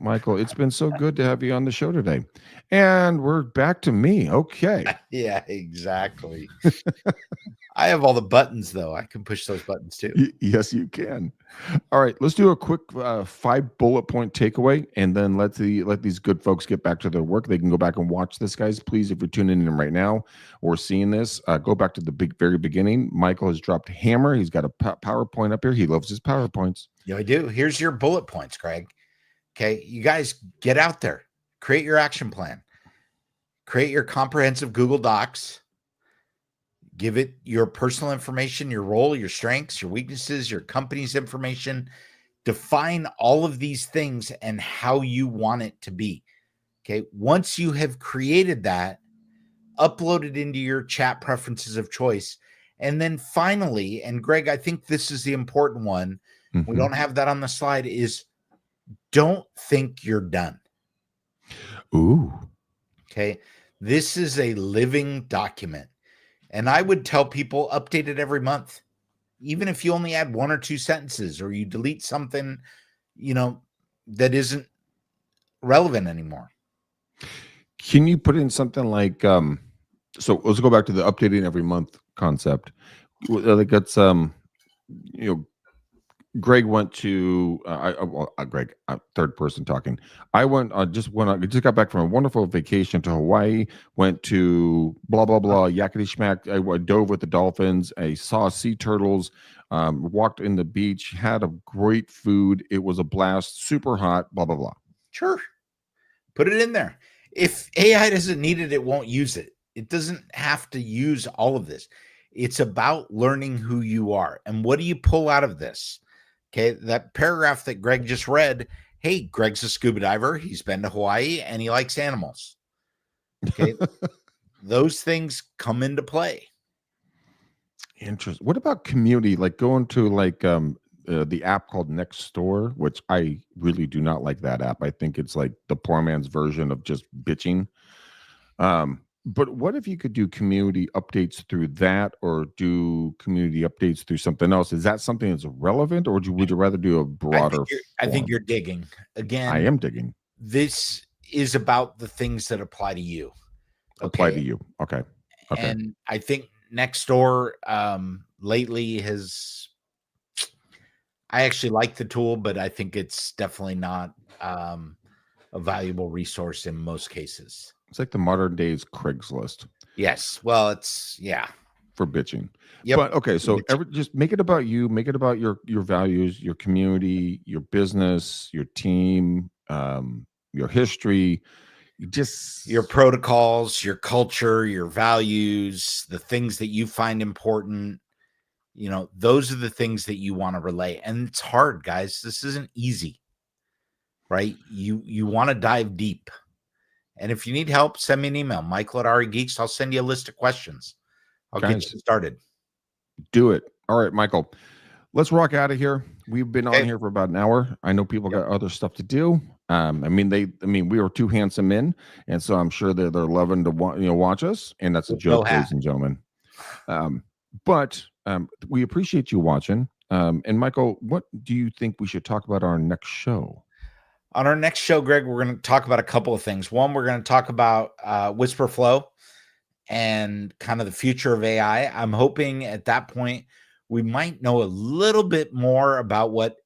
A: Michael, it's been so good to have you on the show today. And we're back to me. Okay.
B: Yeah, exactly. I have all the buttons, though. I can push those buttons too.
A: Yes, you can. All right, let's do a quick 5 bullet point takeaway, and then let these good folks get back to their work. They can go back and watch this, guys. Please, if you're tuning in right now or seeing this, go back to the very beginning. Michael has dropped hammer. He's got a PowerPoint up here. He loves his PowerPoints.
B: Yeah, I do. Here's your bullet points, Greg. Okay, you guys get out there, create your action plan, create your comprehensive Google Docs. Give it your personal information, your role, your strengths, your weaknesses, your company's information. Define all of these things and how you want it to be. Okay. Once you have created that, upload it into your chat preferences of choice. And then finally, and Greg, I think this is the important one. Mm-hmm. We don't have that on the slide, is don't think you're done.
A: Ooh.
B: Okay. This is a living document. And I would tell people update it every month, even if you only add 1 or 2 sentences or you delete something, that isn't relevant anymore.
A: Can you put in something like, so let's go back to the updating every month concept. Like that's, Greg went to Greg, third person talking. I just got back from a wonderful vacation to Hawaii. Went to blah blah blah yakety schmack. I dove with the dolphins. I saw sea turtles. Walked in the beach. Had a great food. It was a blast. Super hot. Blah blah blah.
B: Sure, put it in there. If AI doesn't need it, it won't use it. It doesn't have to use all of this. It's about learning who you are and what do you pull out of this. Okay, that paragraph that Greg just read, hey, Greg's a scuba diver. He's been to Hawaii and he likes animals. Okay, those things come into play.
A: Interesting. What about community? Like going to the app called Nextdoor, which I really do not like that app. I think it's like the poor man's version of just bitching. But what if you could do community updates through that or do community updates through something else? Is that something that's relevant or would you rather do a broader?
B: I think you're digging. Again,
A: I am digging.
B: This is about the things that apply to you.
A: Apply to you. Okay.
B: And I think Nextdoor lately I actually like the tool, but I think it's definitely not a valuable resource in most cases.
A: It's like the modern days Craigslist.
B: Yes. Well,
A: for bitching.
B: Yep.
A: But okay, so just make it about you, make it about your values, your community, your business, your team, your history,
B: your protocols, your culture, your values, the things that you find important. Those are the things that you want to relay. And it's hard, guys. This isn't easy. Right? You want to dive deep. And if you need help, send me an email, Michael@REGeeks. I'll send you a list of questions. I'll get you started.
A: Do it. All right, Michael. let's rock out of here. We've been on
B: Okay.
A: here for about an hour. I know people
B: Yep.
A: got other stuff to do. I mean, we are two handsome men, and so I'm sure they're loving to watch us. And that's a
B: With no
A: joke,
B: hat.
A: ladies and gentlemen. But we appreciate you watching. And Michael, what do you think we should talk about our next show?
B: On our next show, Greg, we're going to talk about a couple of things. One, we're going to talk about Whisper Flow and kind of the future of AI. I'm hoping at that point we might know a little bit more about what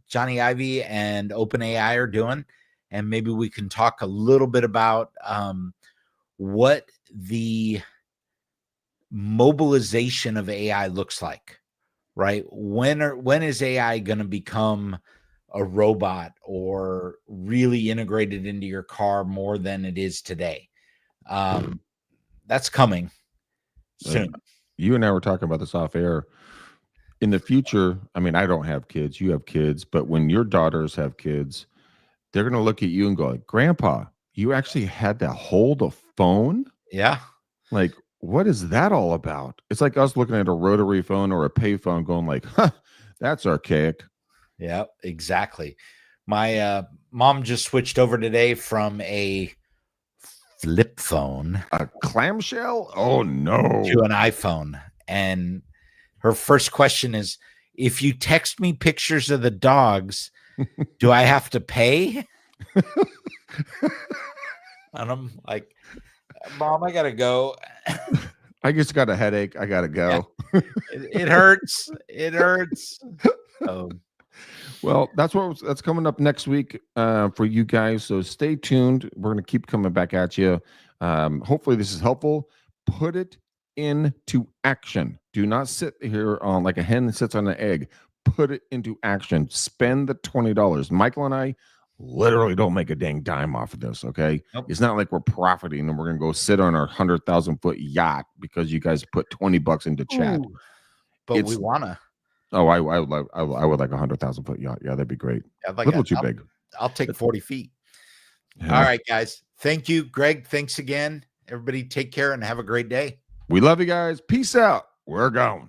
B: Johnny Ivy and OpenAI are doing, and maybe we can talk a little bit about what the mobilization of AI looks like. Right? When is AI going to become a robot or really integrated into your car more than it is today? That's coming soon.
A: You and I were talking about this off air. In the future, I mean, I don't have kids, you have kids, but when your daughters have kids, they're going to look at you and go, like, Grandpa, you actually had to hold a phone?
B: Yeah.
A: Like, what is that all about? It's like us looking at a rotary phone or a pay phone going like, huh, that's archaic.
B: Yeah, exactly. My mom just switched over today from a flip phone
A: A clamshell? Oh, no.
B: to an iPhone. And her first question is, if you text me pictures of the dogs, do I have to pay? And I'm like, Mom, I gotta go.
A: I just got a headache. I got to go.
B: Yeah. It hurts. It hurts. Oh,
A: Well, that's coming up next week for you guys. So stay tuned. We're going to keep coming back at you. Hopefully this is helpful. Put it into action. Do not sit here on like a hen that sits on an egg. Put it into action. Spend the $20. Michael and I literally don't make a dang dime off of this. Okay.
B: Nope.
A: It's not like we're profiting and we're going to go sit on our 100,000-foot yacht because you guys put $20 into chat.
B: ooh, but we wanna.
A: Oh, I would like 100,000-foot yacht. Yeah, that'd be great.
B: I'd
A: A
B: like
A: little
B: a-
A: too big.
B: I'll take 40 feet.
A: Yeah.
B: All right, guys. Thank you, Greg. Thanks again. Everybody take care and have a great day.
A: We love you guys. Peace out. We're gone.